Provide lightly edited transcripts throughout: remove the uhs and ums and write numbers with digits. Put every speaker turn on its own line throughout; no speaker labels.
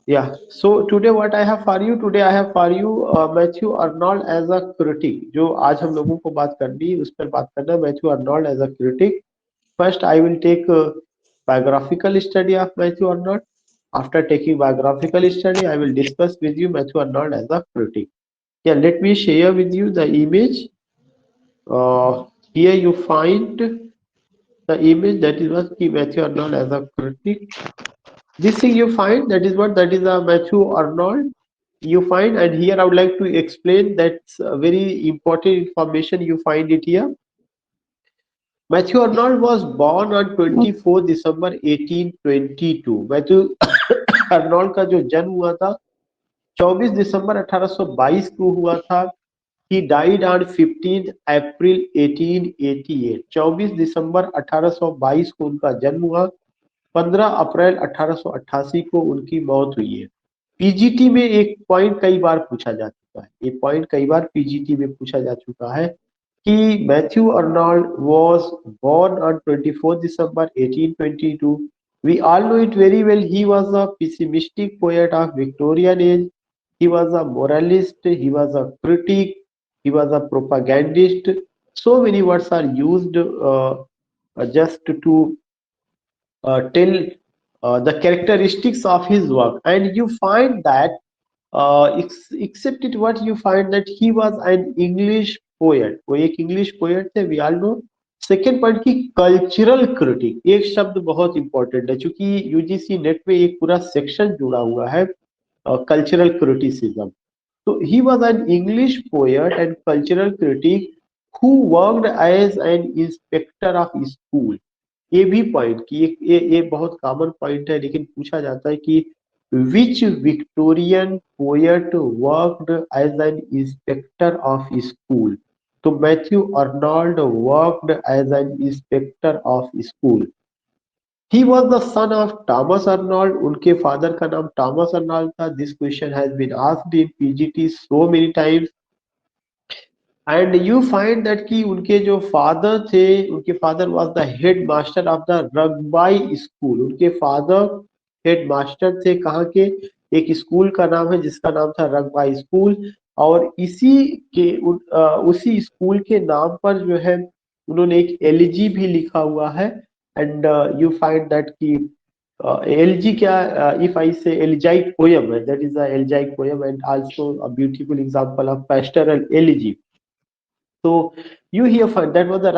Yeah. So today what I have for you, today I have for you Matthew Arnold as a critic. जो आज हम लोगों को बात करनी है उस पर बात करना है, Matthew Arnold as a critic. First, I will take biographical study of Matthew Arnold. After taking biographical study, I will discuss with you Matthew Arnold as a critic. Yeah, let me share with you the image. Here you find the image that is what Matthew Arnold as a critic. This thing you find, that is what, that is a Matthew Arnold you find, and here I would like to explain that's a very important information you find it here. Matthew Arnold was born on 24 December 1822. Matthew Arnold का जो जन्म हुआ था 24 दिसंबर 1822 को हुआ था. He died on 15 April 1888. 24 दिसंबर 1822 को उनका जन्म हुआ. 15 अप्रैल 1888 को उनकी मौत हुई है. पीजीटी में एक पॉइंट कई बार पूछा जा चुका है, ये पॉइंट कई बार पीजीटी में पूछा जा चुका है कि Matthew Arnold was born on 24 December 1822. We all know it very well. He was a pessimistic poet of Victorian age. He was a moralist. He was a critic. He was a propagandist. So many words are used just to tell the characteristics of his work, and you find that except it what you find that he was an English poet. वो एक English poet थे, we all know. Second point की cultural critic, एक शब्द बहुत important है क्योंकि UGC net में एक पूरा सेक्शन जुड़ा हुआ है cultural criticism. So he was an English poet and cultural critic who worked as an inspector of school. ये भी पॉइंट की ये बहुत कॉमन पॉइंट है, लेकिन पूछा जाता है कि which Victorian poet worked as an inspector of school. तो Matthew Arnold worked as an inspector of school. He was the son of Thomas Arnold. उनके फादर का नाम थॉमस अर्नोल्ड था. This question has been asked in PGT so many times. And you find that कि उनके जो father थे, उनके father was the head master of the Rugby school. उनके फादर हेड मास्टर थे कहाँ के, एक स्कूल का नाम है जिसका नाम था रगबाई स्कूल. और इसी के उसी स्कूल के नाम पर जो है उन्होंने एक एलिजी भी लिखा हुआ है. एंड यू फाइंड दैट कि एलजी क्या, if I say elegiac poem है, that is a elegiac poem and also a beautiful example of pastoral elegy. So you hear that was the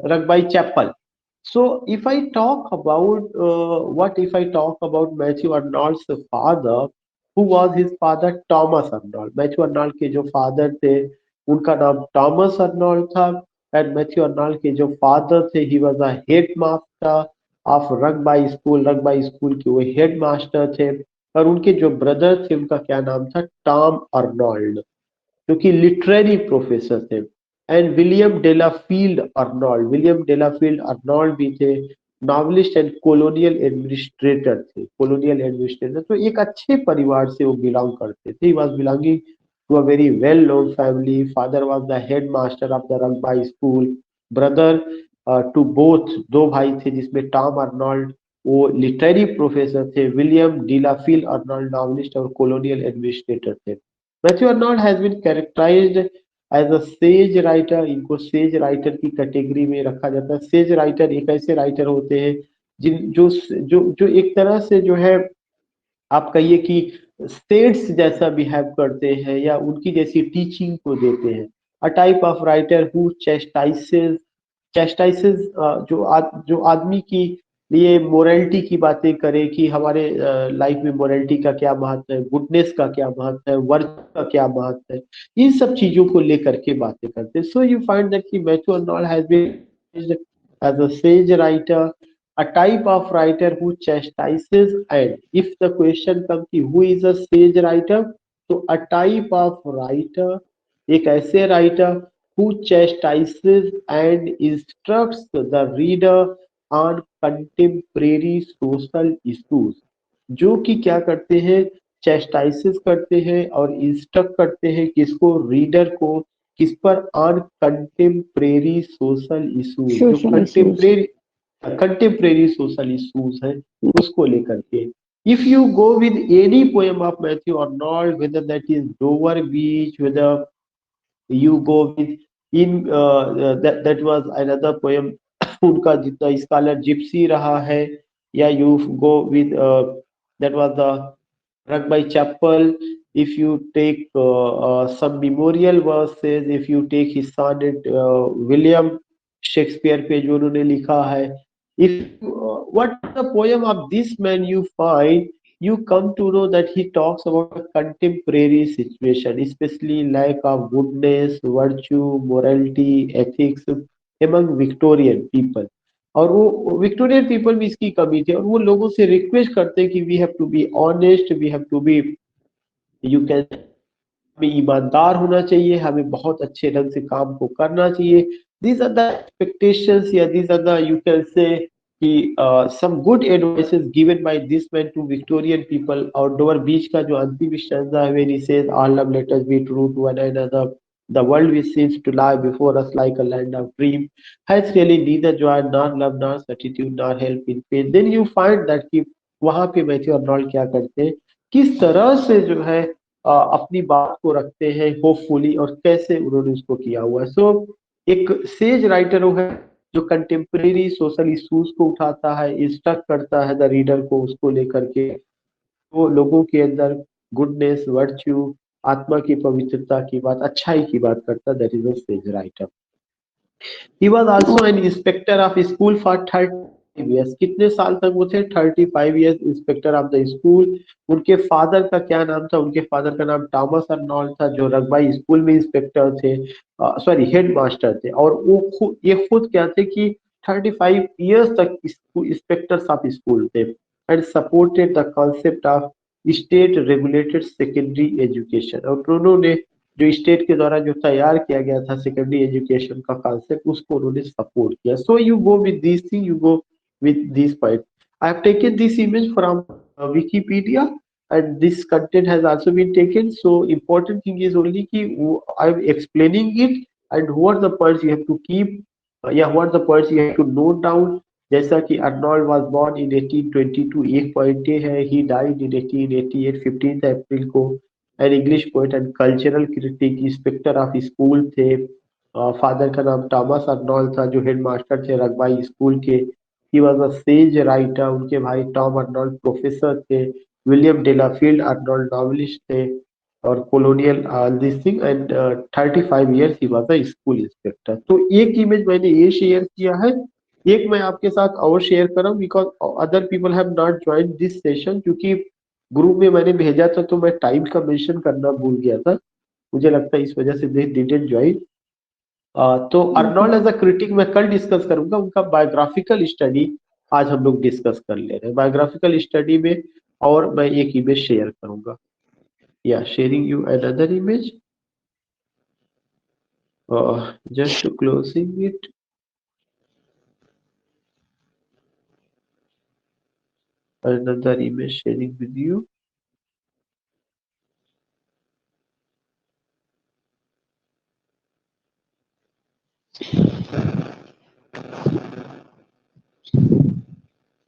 Rugby Chapel. So if I talk about what if I talk about Matthew Arnold's father, who was his father? Thomas Arnold. Matthew Arnold के जो father थे उनका नाम Thomas Arnold था. And Matthew Arnold के जो father थे, he was a headmaster of Rugby School. Rugby School के वो headmaster थे. और उनके जो brother थे उनका क्या नाम था? Tom Arnold, जो कि लिटरेरी प्रोफेसर थे. And William Delafield Arnold, William Delafield Arnold भी थे, नॉवलिस्ट एंड कॉलोनियल एडमिनिस्ट्रेटर थे. कॉलोनियल एडमिनिस्ट्रेटर, तो एक अच्छे परिवार से वो बिलोंग करते थे. He was belonging to a very well known family. Father was the head master of the Rugby school. Brother to both, दो भाई थे जिसमें टॉम अर्नोल्ड वो लिटरेरी प्रोफेसर थे, विलियम डिलाफील्ड अर्नोल्ड नॉवलिस्ट और कॉलोनियल एडमिनिस्ट्रेटर थे. Matthew Arnold has been characterized as a sage writer. इनको sage writer की कैटेगरी में रखा जाता है. सेज राइटर एक ऐसे राइटर होते हैं जिन जो जो जो एक तरह से जो है आप कहिए कि सेड्स जैसा बिहेव करते हैं या उनकी जैसी टीचिंग को देते हैं. A type of writer who chastises, chastises जो आदमी की लिए मोरलिटी की बातें करे कि हमारे लाइफ में मोरलिटी का क्या महत्व है, गुडनेस का क्या महत्व है, वर्क का क्या महत्व है, इन सब चीजों को लेकर के बातें करते हैं. सो यू फाइंड दैट कि Matthew Arnold has been as a sage writer, a type of writer who chastises. And if the question comes कि who is a sage writer, तो a type of writer, एक ऐसे writer who chastises and instructs the reader on contemporary social issues. जो कि क्या करते हैं, चेस्टाइसिस करते हैं और इंस्ट्रक्ट करते हैं किसको, रीडर को, किस पर, ऑन कंटेम्परेरी सोशल इश्यूज. जो
Social issues.
Contemporary social issues है उसको लेकर के. If you go with any poem of Matthew Arnold, whether that is Dover Beach, whether you go with that was another poem उनका जितना scholar Gypsy रहा है, या you go with that was the Rugby Chapel. If you take some memorial verses, if you take his sonnet William Shakespeare पे जो उन्होंने लिखा है, if what the poem of this man you find, you come to know that he talks about a contemporary situation, especially lack of goodness, virtue, morality, ethics among Victorian people. और वो Victorian people में इसकी कमी थी, और वो लोगों से रिक्वेस्ट करते हैं कि we have to be honest, we have to be, you can, हमें ईमानदार होना चाहिए, हमें बहुत अच्छे ढंग से काम को करना चाहिए. दीज आर द एक्सपेक्टेशंस, या these are the, you can say कि some good advices given by this man to Victorian people. और डोवर बीच का जो अंतिम स्टैंजा है, where he says all love let us be true to one another, the world which seems to lie before us like a land of dream has really neither joy nor love nor certitude nor help in pain. Then you find that कि वहां पे Matthew Arnold क्या करते हैं, किस तरह से जो है अपनी बात को रखते हैं होपफुली, और कैसे उन्होंने उसको किया हुआ है. सो एक सेज राइटर वो है जो कंटेम्प्रेरी सोशल इश्यूज को उठाता है, इंस्ट्रक्ट करता है द रीडर को उसको लेकर के, वो लोगों के अंदर गुडनेस, वर्च्यू, आत्मा की पवित्रता की बात, अच्छाई की बात करता. That is a sage writer. He was also an inspector of school for 35 years. कितने साल तक वो थे? 35 years inspector of the school. उनके फादर का क्या नाम था? उनके फादर का नाम थॉमस अर्नोल्ड था, जो रगबाई स्कूल में इंस्पेक्टर थे, सॉरी हेड मास्टर थे. और वो ये खुद क्या थे कि 35 years तक इंस्पेक्टर्स ऑफ स्कूल थे, and supported the concept of state regulated secondary education. और उन्होंने जो स्टेट के द्वारा जो तैयार किया गया था सेकेंडरी एजुकेशन का कॉन्सेप्ट, उसको उन्होंने सपोर्ट किया. So you go with this thing, you go with this point. I have taken this image from Wikipedia, and this content has also been taken. So important thing is only ki I'm explaining it, and what the points you have to keep, yeah, what the points you have to note down. जैसा कि Arnold was born in 1822, एक point ये है, he died in 1888 15 अप्रैल को. An English poet and cultural critic, inspector of school थे. Father का नाम Thomas Arnold था, जो हेड मास्टर थे रगबाई स्कूल के. He was a sage writer. उनके भाई टॉम अर्नोल्ड प्रोफेसर थे. विलियम डेलाफील्ड अर्नोल्ड नॉवलिस्ट थे, और colonial this thing, and 35 years he was a school inspector. तो एक इमेज मैंने ये शेयर किया है, एक मैं आपके साथ और शेयर कर रहा हूँ, because other people have not join this session. क्योंकि ग्रुप में मैंने भेजा था तो मैं टाइम का मेंशन करना भूल गया था, मुझे लगता है इस वजह से दे डिडंट ज्वाइन. तो अर्नोल्ड एज अ क्रिटिक मैं कल डिस्कस करूंगा. उनका बायोग्राफिकल स्टडी आज हम लोग डिस्कस कर ले रहे हैं. बायोग्राफिकल स्टडी में और मैं एक इमेज शेयर करूंगा. या sharing you another image, just closing it. Another image sharing with you.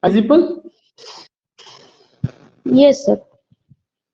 Visible?
Yes, sir.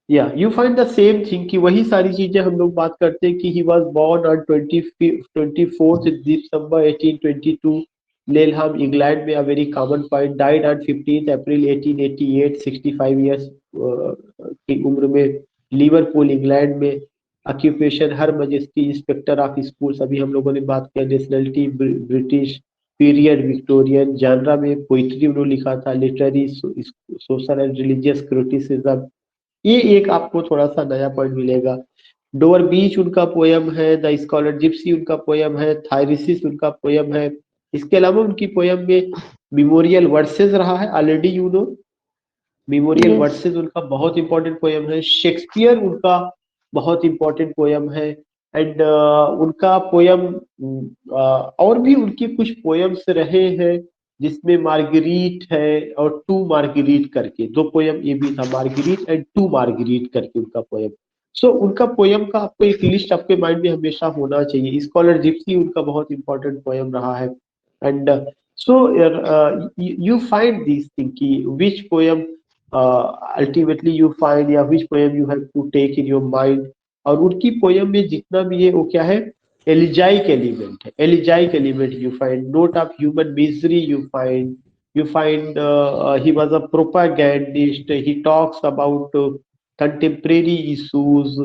या you find the same thing कि वही सारी चीजें हम लोग बात करते हैं कि he was born on 24th December 1822, Laleham England में, a very common point. Died on 15th April 1888, 65 years की उम्र में, लिवरपूल इंग्लैंड में. Occupation her majesty inspector of schools, अभी हम लोगों ने बात किया. Nationality British, period Victorian. Genre में पोइट्री उन्होंने लिखा था. Literary, social and religious criticism. ये एक आपको थोड़ा सा नया पॉइंट मिलेगा. डोवर बीच उनका पोयम है. द स्कॉलर जिप्सी उनका पोयम है. थायरिसिस उनका पोयम है. इसके अलावा उनकी पोयम में मेमोरियल वर्सेस रहा है, already you know. Memorial versus उनका बहुत इंपॉर्टेंट पोयम है. शेक्सपियर उनका बहुत इंपॉर्टेंट पोयम है. एंड उनका पोयम, और भी उनकी कुछ पोयम्स रहे हैं, जिसमें मार्गरीट है और टू मार्गरीट करके दो पोयम ये भी था, मार्गरीट एंड टू मार्गरीट करके उनका पोयम. सो उनका पोयम का आपको एक लिस्ट आपके माइंड में हमेशा होना चाहिए. स्कॉलर जिप्सी उनका बहुत इंपॉर्टेंट पोयम रहा है. And so you find this thing कि विच पोयम ultimately you find, या which poem you have to take in your mind. और उनकी पोयम में जितना भी है वो क्या है, एलिजाइक एलिमेंट है, elegiac element you find, note of human misery you find he was a propagandist, he talks about contemporary issues,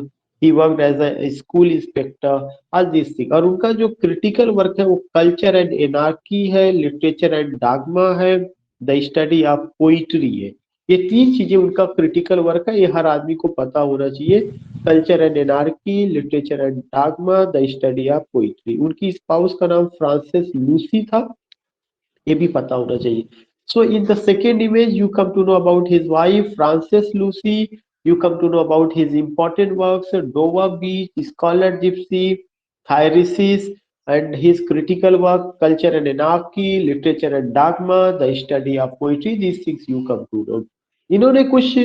he worked as a school inspector, all these things. और उनका जो क्रिटिकल वर्क है वो culture and anarchy है, literature and dogma है, the study of poetry है। ये तीन चीजें उनका क्रिटिकल वर्क है, ये हर आदमी को पता होना चाहिए। Culture and anarchy, literature and dogma, the study of poetry. उनकी स्पाउस का नाम फ्रांसिस लूसी था, ये भी पता होना चाहिए। So in the second image, you come to know about his wife, Frances Lucy. You come to know about his important works, Dover Beach, Scholar Gypsy, Thyrsis, and his critical work, Culture and Anarchy, Literature and Dogma, the Study of Poetry. These things you come to know. इन्होंने कुछ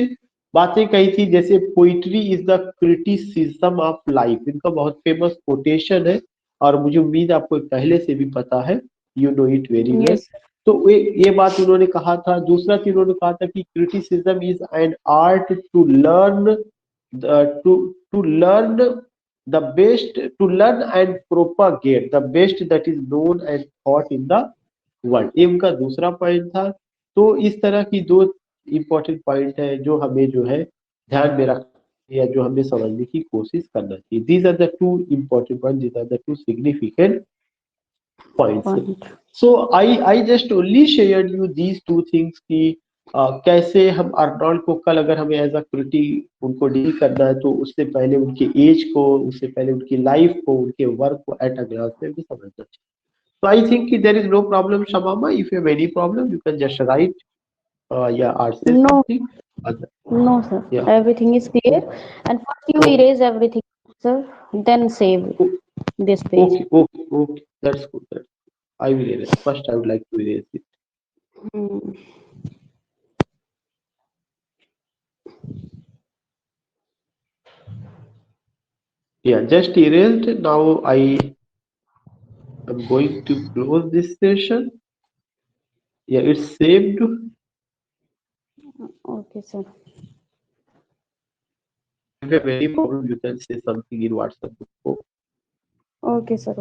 बातें कही थी, जैसे poetry is the criticism of life, इनका बहुत famous quotation है, और मुझे उम्मीद आपको पहले से भी पता है, you know it very well.
Yes.
तो ये बात उन्होंने कहा था। दूसरा चीज उन्होंने कहा था कि criticism is an art to learn, to learn the best, to learn and propagate the best that is known and thought in the world. ये उनका दूसरा पॉइंट था। तो इस तरह की दो इंपॉर्टेंट पॉइंट है जो हमें जो है ध्यान में रख, या जो हमें समझने की कोशिश करना चाहिए। These are the two important point, these are the two significant points.
Point.
So I just only shared you these two things कि कैसे हम अर्नोल्ड को कल अगर हमें एज अ क्रिटी उनको डील करना है, तो उससे पहले उनके एज को, उससे पहले उनकी लाइफ को, उनके वर्क को एट अ ग्लांस में भी समझना चाहिए। So I think there is no problem, Shamama. If you have any problem, you can just write, yeah, or say
No,
something. Other,
no, sir.
yeah.
Everything is clear. And first you
Okay.
erase everything, sir. Then save this page.
Okay. That's good. That's good. I will erase. First, I would like to erase it.
Hmm.
Yeah, just erased. Now I am going to close this session. Yeah, it's saved.
Okay, sir.
If you have any problem, you can say something in WhatsApp group.
Okay, sir.